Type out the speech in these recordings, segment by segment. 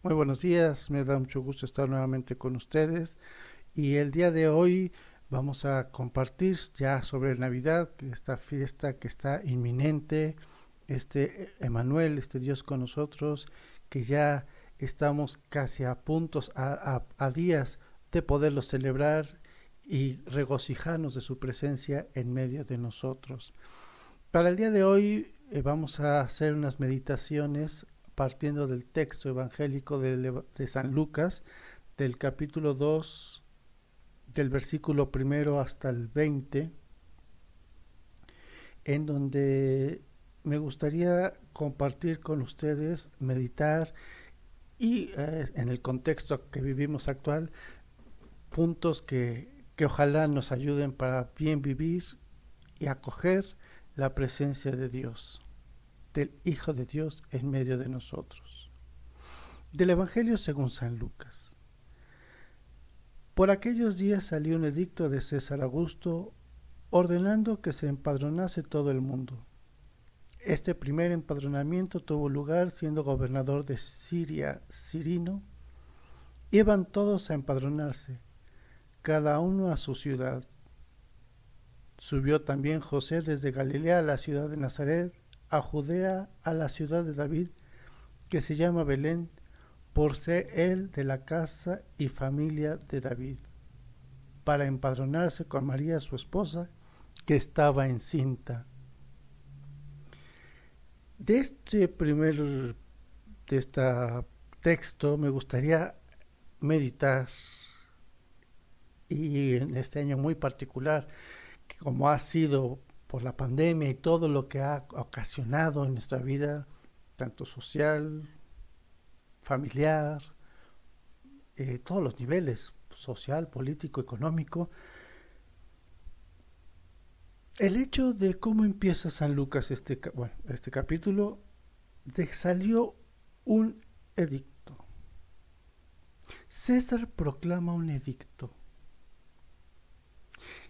Muy buenos días, me da mucho gusto estar nuevamente con ustedes y el día de hoy vamos a compartir ya sobre Navidad, esta fiesta que está inminente, este Emanuel, este Dios con nosotros, que ya estamos casi a puntos, a días de poderlo celebrar y regocijarnos de su presencia en medio de nosotros. Para el día de hoy vamos a hacer unas meditaciones partiendo del texto evangélico de San Lucas, del capítulo 2, del versículo primero hasta el 20, en donde me gustaría compartir con ustedes, meditar y en el contexto que vivimos actual, puntos que ojalá nos ayuden para bien vivir y acoger la presencia de Dios, del Hijo de Dios en medio de nosotros. Del Evangelio según San Lucas. Por aquellos días salió un edicto de César Augusto ordenando que se empadronase todo el mundo. Este primer empadronamiento tuvo lugar siendo gobernador de Siria Cirino. Iban todos a empadronarse, cada uno a su ciudad. Subió también José desde Galilea a la ciudad de Nazaret, a Judea, a la ciudad de David, que se llama Belén, por ser él de la casa y familia de David, para empadronarse con María su esposa, que estaba encinta. De este primer de este texto me gustaría meditar, y en este año muy particular, que como ha sido por la pandemia y todo lo que ha ocasionado en nuestra vida, tanto social, familiar, todos los niveles, social, político, económico, el hecho de cómo empieza San Lucas este capítulo, salió un edicto. César proclama un edicto.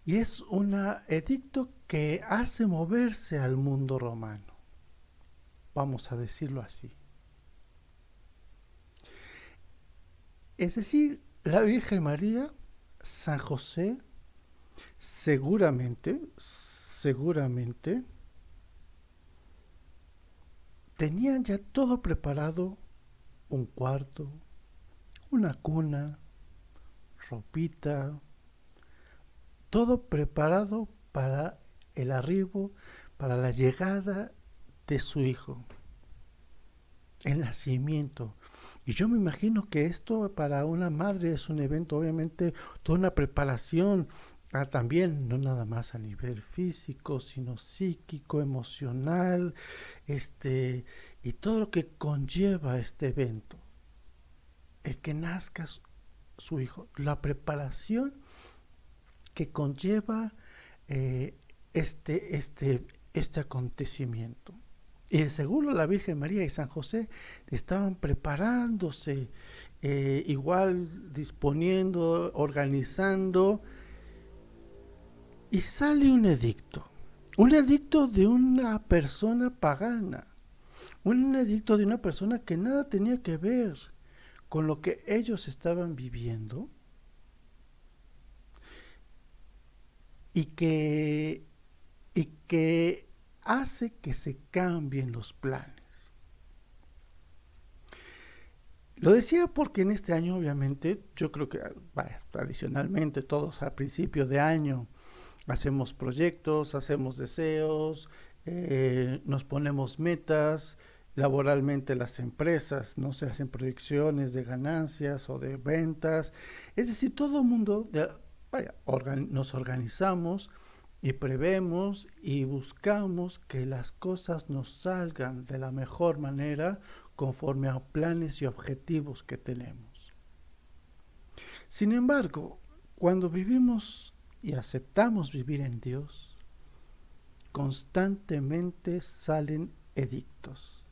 Y es un edicto que hace moverse al mundo romano. Vamos a decirlo así. Es decir, la Virgen María, San José, seguramente, tenían ya todo preparado, un cuarto, una cuna, ropita, todo preparado para el arribo, para la llegada de su hijo, el nacimiento. Y yo me imagino que esto para una madre es un evento, obviamente, toda una preparación, también no nada más a nivel físico, sino psíquico, emocional, y todo lo que conlleva este evento. El que nazca su hijo, la preparación que conlleva eh, este, este, este acontecimiento. Y de seguro la Virgen María y San José estaban preparándose, igual disponiendo, organizando, y sale un edicto de una persona pagana, un edicto de una persona que nada tenía que ver con lo que ellos estaban viviendo y que, y que hace que se cambien los planes. Lo decía porque en este año, obviamente, yo creo que tradicionalmente todos a principio de año hacemos proyectos, hacemos deseos, nos ponemos metas. Laboralmente las empresas no se hacen proyecciones de ganancias o de ventas. Es decir, todo el mundo nos organizamos y prevemos y buscamos que las cosas nos salgan de la mejor manera conforme a planes y objetivos que tenemos. Sin embargo, cuando vivimos y aceptamos vivir en Dios, constantemente salen edictos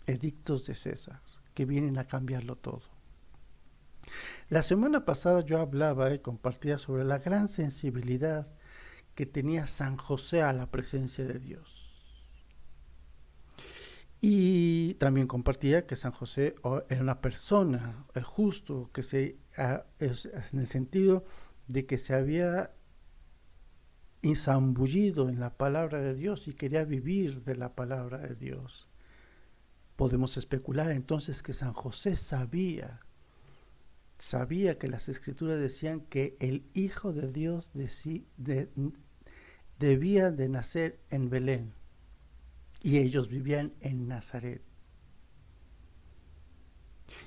de César, que vienen a cambiarlo todo. La semana pasada yo hablaba y compartía sobre la gran sensibilidad que tenía San José a la presencia de Dios. Y también compartía que San José era una persona justo, que en el sentido de que se había zambullido en la palabra de Dios y quería vivir de la palabra de Dios. Podemos especular entonces que San José sabía que las escrituras decían que el Hijo de Dios debía de nacer en Belén y ellos vivían en Nazaret.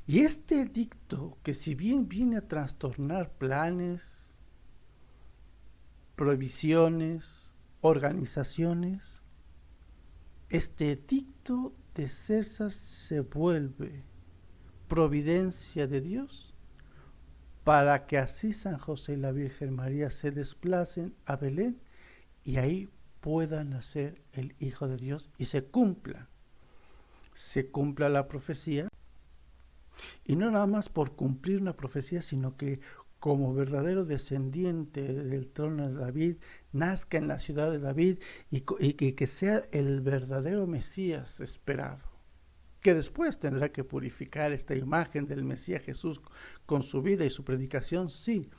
Y este edicto, que si bien viene a trastornar planes, provisiones, organizaciones, este edicto de César se vuelve providencia de Dios para que así San José y la Virgen María se desplacen a Belén y ahí pueda nacer el Hijo de Dios y se cumpla la profecía. Y no nada más por cumplir una profecía, sino que como verdadero descendiente del trono de David, nazca en la ciudad de David y que sea el verdadero Mesías esperado, que después tendrá que purificar esta imagen del Mesías Jesús con su vida y su predicación, sí,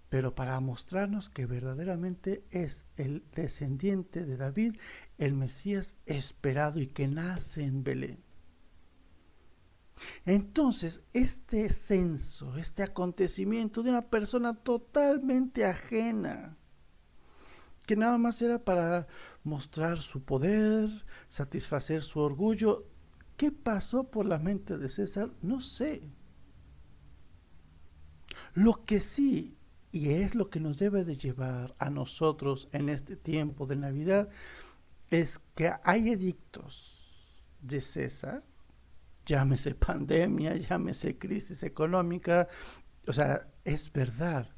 pero para mostrarnos que verdaderamente es el descendiente de David, el Mesías esperado y que nace en Belén. Entonces, este censo, este acontecimiento de una persona totalmente ajena, que nada más era para mostrar su poder, satisfacer su orgullo, ¿qué pasó por la mente de César? No sé. Lo que sí, y es lo que nos debe de llevar a nosotros en este tiempo de Navidad, es que hay edictos de César, llámese pandemia, llámese crisis económica, o sea, es verdad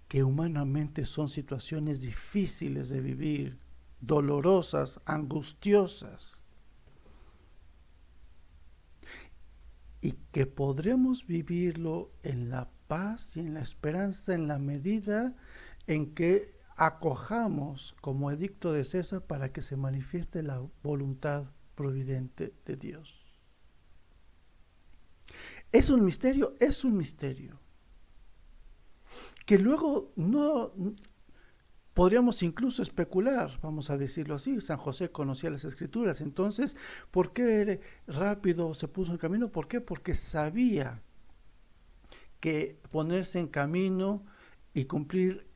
que humanamente son situaciones difíciles de vivir, dolorosas, angustiosas, y que podremos vivirlo en la paz y en la esperanza en la medida en que acojamos como edicto de César para que se manifieste la voluntad providente de Dios. Es un misterio, que luego no podríamos incluso especular, vamos a decirlo así. San José conocía las escrituras, entonces, ¿por qué rápido se puso en camino? ¿Por qué? Porque sabía que ponerse en camino y cumplir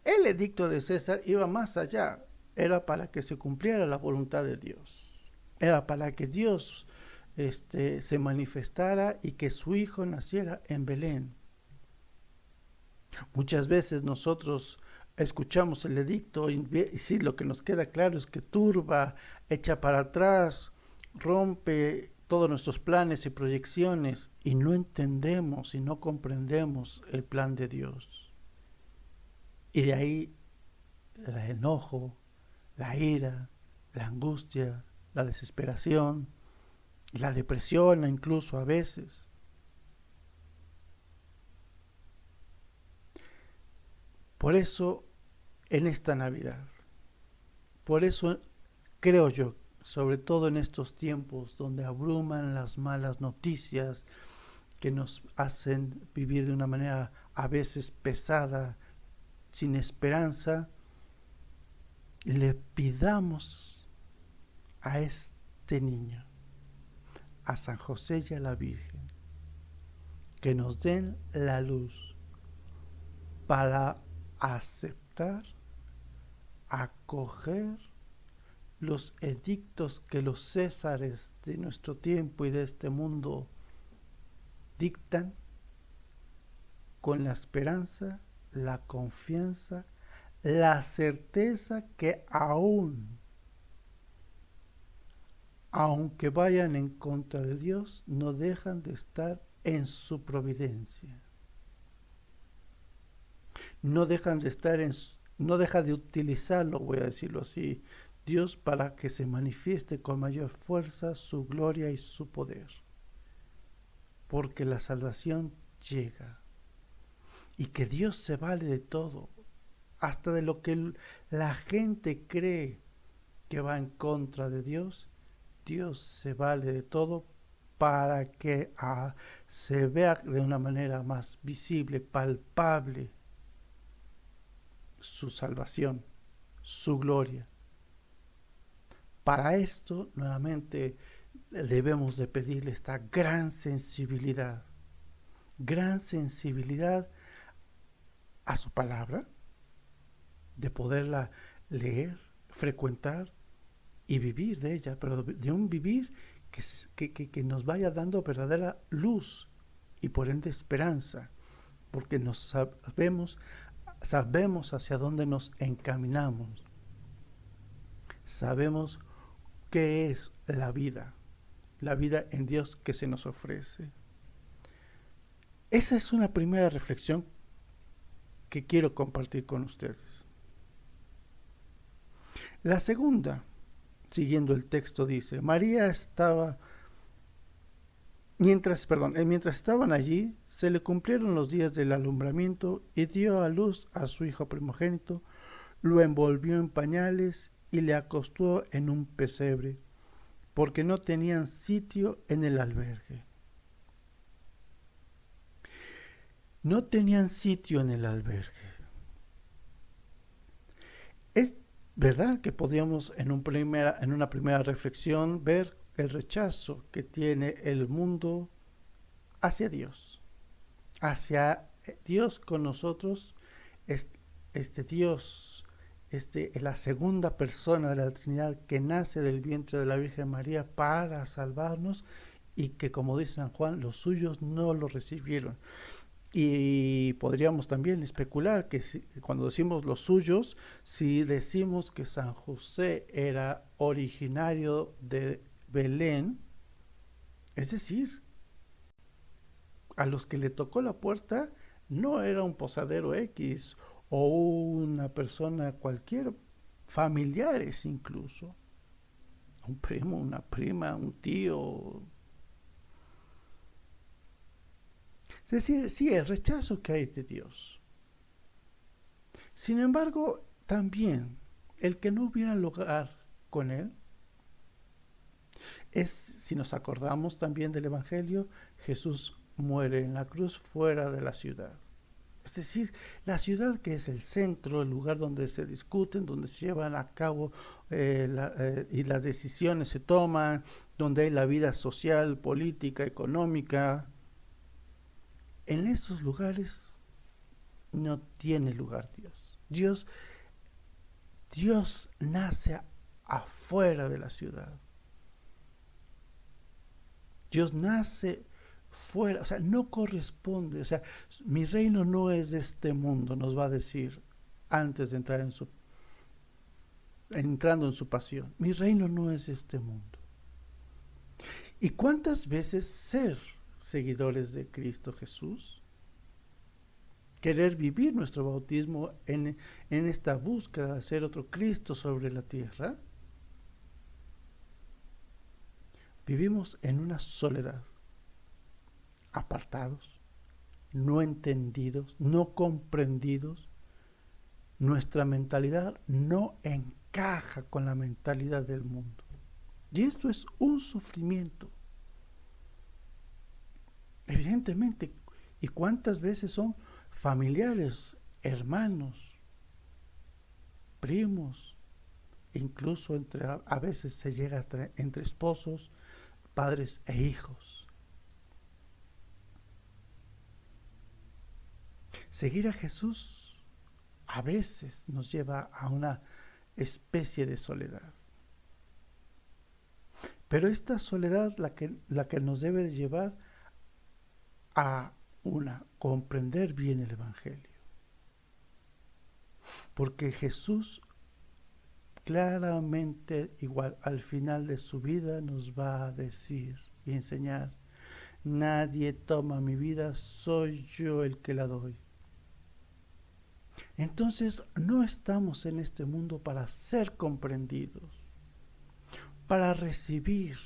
el edicto de César iba más allá, era para que se cumpliera la voluntad de Dios, era para que Dios se manifestara y que su hijo naciera en Belén. Muchas veces nosotros escuchamos el edicto y sí, lo que nos queda claro es que turba, echa para atrás, rompe todos nuestros planes y proyecciones y no entendemos y no comprendemos el plan de Dios. Y de ahí el enojo, la ira, la angustia, la desesperación, la depresión incluso a veces. Por eso, en esta Navidad, por eso creo yo, sobre todo en estos tiempos donde abruman las malas noticias que nos hacen vivir de una manera a veces pesada, sin esperanza, le pidamos a este niño, a San José y a la Virgen, que nos den la luz para aceptar, acoger los edictos que los césares de nuestro tiempo y de este mundo dictan, con la esperanza, la confianza, la certeza que aunque vayan en contra de Dios, no dejan de estar en su providencia. No dejan de estar no deja de utilizarlo, voy a decirlo así, Dios, para que se manifieste con mayor fuerza su gloria y su poder. Porque la salvación llega. Y que Dios se vale de todo, hasta de lo que la gente cree que va en contra de Dios. Dios se vale de todo para que se vea de una manera más visible, palpable, su salvación, su gloria. Para esto, nuevamente, debemos de pedirle esta gran sensibilidad a su palabra, de poderla leer, frecuentar y vivir de ella, pero de un vivir que nos vaya dando verdadera luz y por ende esperanza, porque sabemos hacia dónde nos encaminamos, sabemos qué es la vida en Dios que se nos ofrece. Esa es una primera reflexión que quiero compartir con ustedes. La segunda, siguiendo el texto, dice: mientras estaban allí, se le cumplieron los días del alumbramiento y dio a luz a su hijo primogénito, lo envolvió en pañales y le acostó en un pesebre, porque no tenían sitio en el albergue. No tenían sitio en el albergue. Es verdad que podríamos en una primera reflexión ver el rechazo que tiene el mundo hacia Dios con nosotros, este Dios, la segunda persona de la Trinidad que nace del vientre de la Virgen María para salvarnos, y que, como dice San Juan, los suyos no lo recibieron. Y podríamos también especular que cuando decimos los suyos, si decimos que San José era originario de Belén, es decir, a los que le tocó la puerta no era un posadero X o una persona cualquiera, familiares incluso, un primo, una prima, un tío. Es decir, sí, el rechazo que hay de Dios. Sin embargo, también el que no hubiera lugar con Él es, si nos acordamos también del Evangelio, Jesús muere en la cruz fuera de la ciudad. Es decir, la ciudad, que es el centro, el lugar donde se discuten, donde se llevan a cabo y las decisiones se toman, donde hay la vida social, política, económica. En esos lugares no tiene lugar Dios. Dios nace afuera de la ciudad. Dios nace fuera, o sea, no corresponde, o sea, mi reino no es de este mundo, nos va a decir antes de entrando en su pasión. Mi reino no es de este mundo. ¿Y cuántas veces ser seguidores de Cristo Jesús, querer vivir nuestro bautismo en esta búsqueda de ser otro Cristo sobre la tierra, vivimos en una soledad, apartados, no entendidos, no comprendidos? Nuestra mentalidad no encaja con la mentalidad del mundo, y esto es un sufrimiento, evidentemente. ¿Y cuántas veces son familiares, hermanos, primos, incluso a veces se llega entre esposos, padres e hijos? Seguir a Jesús a veces nos lleva a una especie de soledad. Pero esta soledad la que nos debe de llevar a comprender bien el Evangelio. Porque Jesús claramente, igual al final de su vida, nos va a decir y enseñar: nadie toma mi vida, soy yo el que la doy. Entonces, no estamos en este mundo para ser comprendidos, para recibir.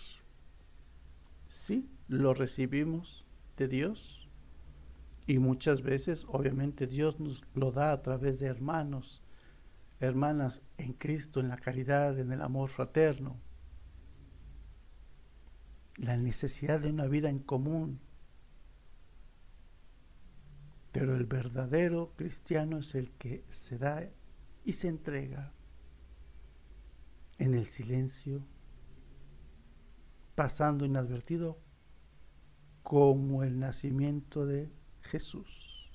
Sí, lo recibimos de Dios, y muchas veces, obviamente, Dios nos lo da a través de hermanos, hermanas en Cristo, en la caridad, en el amor fraterno. la necesidad de una vida en común. Pero el verdadero cristiano es el que se da y se entrega en el silencio, pasando inadvertido como el nacimiento de Jesús.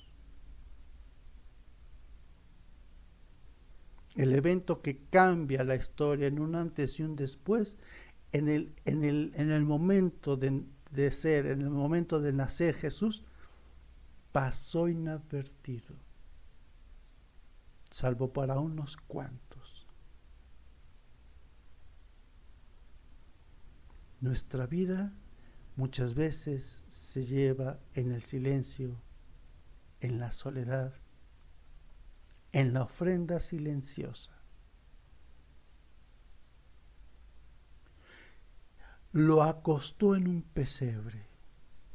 El evento que cambia la historia en un antes y un después, en el momento de ser, en el momento de nacer Jesús, pasó inadvertido, salvo para unos cuantos. Nuestra vida muchas veces se lleva en el silencio, en la soledad, en la ofrenda silenciosa. Lo acostó en un pesebre.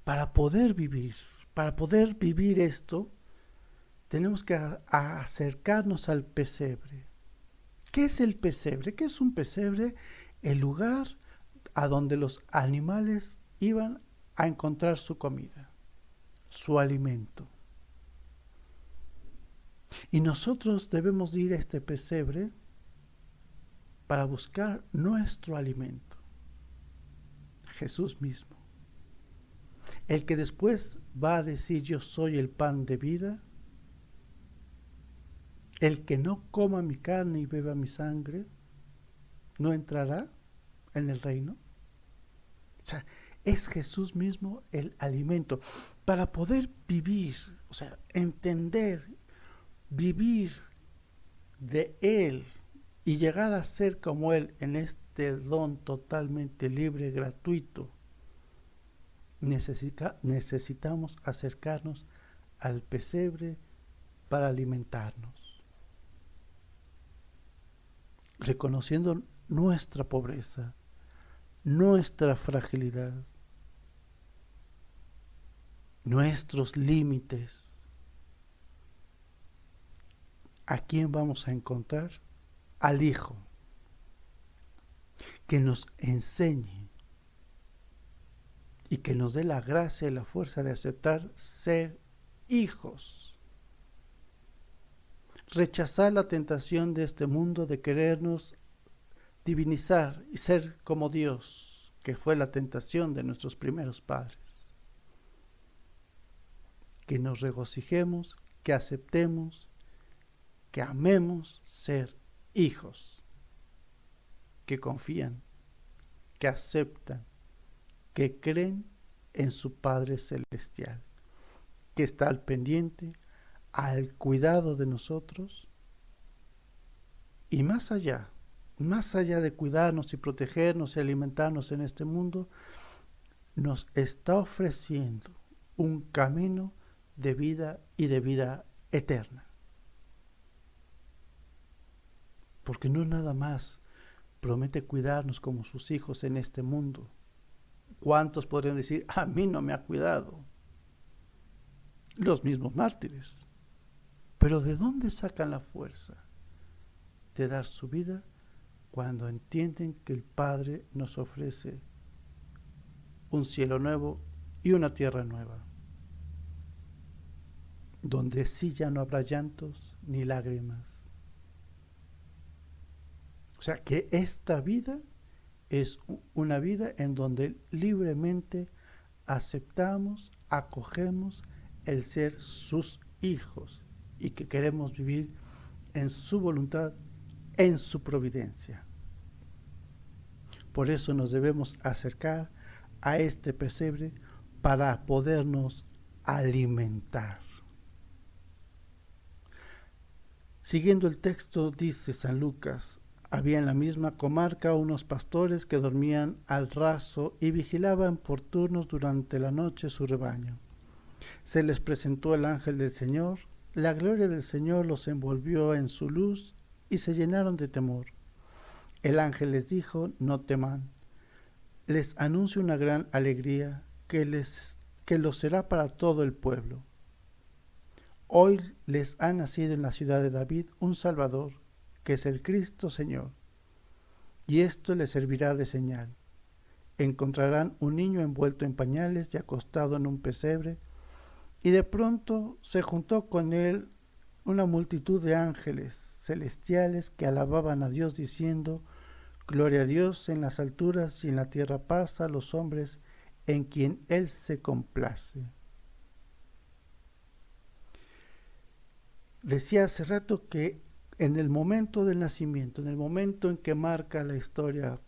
Para poder vivir esto, tenemos que acercarnos al pesebre. ¿Qué es el pesebre? ¿Qué es un pesebre? El lugar a donde los animales iban a encontrar su comida, su alimento. Y nosotros debemos ir a este pesebre para buscar nuestro alimento, Jesús mismo. El que después va a decir: yo soy el pan de vida. El que no coma mi carne y beba mi sangre no entrará en el reino. O sea, es Jesús mismo el alimento. Para poder vivir, o sea, entender, vivir de Él y llegar a ser como Él en este don totalmente libre, gratuito, necesitamos acercarnos al pesebre para alimentarnos, reconociendo nuestra pobreza, nuestra fragilidad, nuestros límites. ¿A quién vamos a encontrar? Al Hijo, que nos enseñe y que nos dé la gracia y la fuerza de aceptar ser hijos. Rechazar la tentación de este mundo de querernos divinizar y ser como Dios, que fue la tentación de nuestros primeros padres. Que nos regocijemos, que aceptemos, que amemos ser hijos, que confían, que aceptan, que creen en su Padre Celestial, que está al pendiente, al cuidado de nosotros, y más allá de cuidarnos y protegernos y alimentarnos en este mundo, nos está ofreciendo un camino de vida y de vida eterna. Porque no nada más promete cuidarnos como sus hijos en este mundo. ¿Cuántos podrían decir: a mí no me ha cuidado? Los mismos mártires. Pero ¿de dónde sacan la fuerza de dar su vida cuando entienden que el Padre nos ofrece un cielo nuevo y una tierra nueva, donde sí ya no habrá llantos ni lágrimas? O sea, que esta vida es una vida en donde libremente aceptamos, acogemos el ser sus hijos y que queremos vivir en su voluntad, en su providencia. Por eso nos debemos acercar a este pesebre para podernos alimentar. Siguiendo el texto, dice San Lucas: había en la misma comarca unos pastores que dormían al raso y vigilaban por turnos durante la noche su rebaño. Se les presentó el ángel del Señor, la gloria del Señor los envolvió en su luz y se llenaron de temor. El ángel les dijo: no teman, les anuncio una gran alegría que lo será para todo el pueblo. Hoy les ha nacido en la ciudad de David un Salvador, que es el Cristo Señor. Y esto les servirá de señal. encontrarán un niño envuelto en pañales y acostado en un pesebre. Y de pronto se juntó con él una multitud de ángeles celestiales que alababan a Dios diciendo: Gloria a Dios en las alturas y en la tierra paz a los hombres en quien Él se complace. Decía hace rato que en el momento del nacimiento, en el momento en que marca la historia,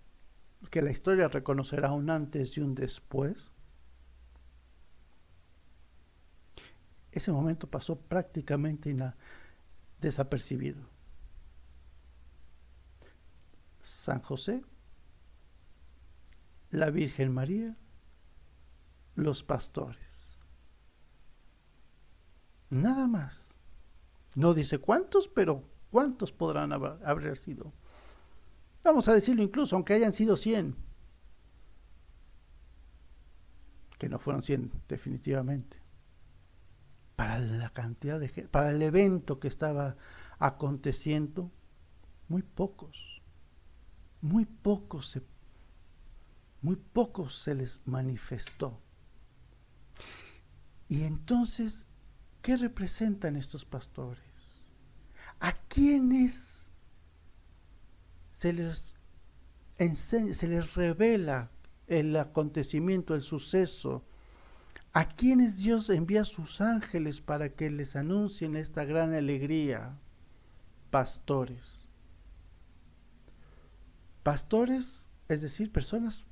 que la historia reconocerá un antes y un después, ese momento pasó prácticamente desapercibido. San José, la Virgen María, los pastores. Nada más. No dice cuántos, pero cuántos podrán haber sido. Vamos a decirlo incluso, aunque hayan sido 100. Que no fueron 100 definitivamente. Para la cantidad de gente, para el evento que estaba aconteciendo, muy pocos se les manifestó. Y entonces, ¿qué representan estos pastores? ¿A quiénes se les enseña, se les revela el acontecimiento, el suceso? ¿A quienes Dios envía sus ángeles para que les anuncien esta gran alegría? Pastores. Pastores, es decir, personas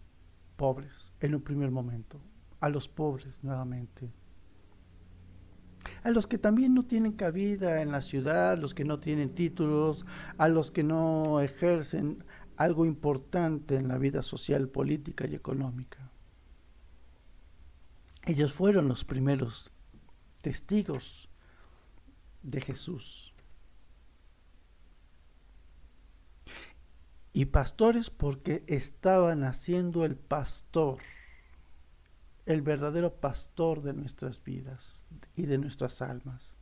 pobres en un primer momento. A los pobres nuevamente. A los que también no tienen cabida en la ciudad, los que no tienen títulos, a los que no ejercen algo importante en la vida social, política y económica. Ellos fueron los primeros testigos de Jesús. Y pastores porque estaban haciendo el pastor, el verdadero pastor de nuestras vidas y de nuestras almas.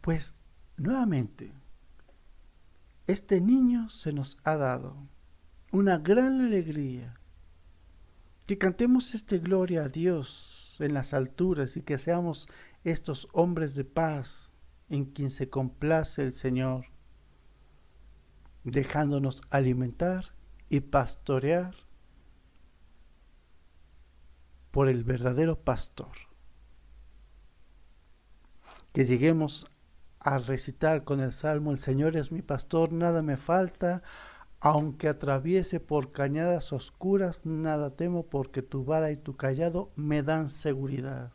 Pues nuevamente, este niño se nos ha dado una gran alegría. Que cantemos gloria a Dios en las alturas y que seamos estos hombres de paz en quien se complace el Señor, dejándonos alimentar y pastorear por el verdadero pastor. Que lleguemos a recitar con el Salmo: el Señor es mi pastor, nada me falta. Aunque atraviese por cañadas oscuras, nada temo, porque tu vara y tu cayado me dan seguridad.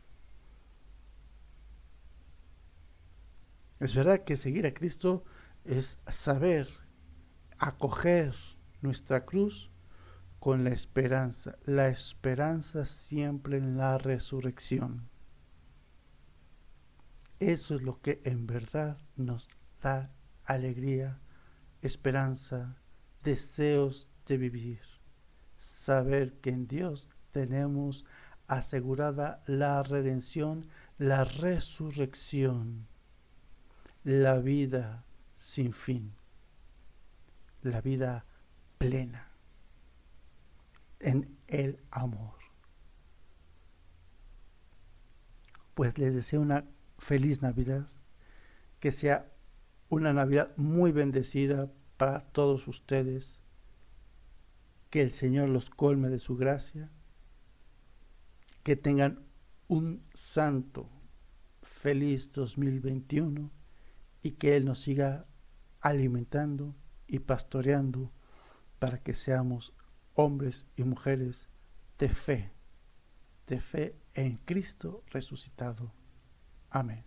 Es verdad que seguir a Cristo es saber acoger nuestra cruz con la esperanza siempre en la resurrección. Eso es lo que en verdad nos da alegría, esperanza, deseos de vivir, saber que en Dios tenemos asegurada la redención, la resurrección, la vida sin fin, la vida plena en el amor. Pues les deseo una feliz Navidad, que sea una Navidad muy bendecida para todos ustedes, que el Señor los colme de su gracia, que tengan un santo, feliz 2021 y que Él nos siga alimentando y pastoreando para que seamos hombres y mujeres de fe en Cristo resucitado. Amén.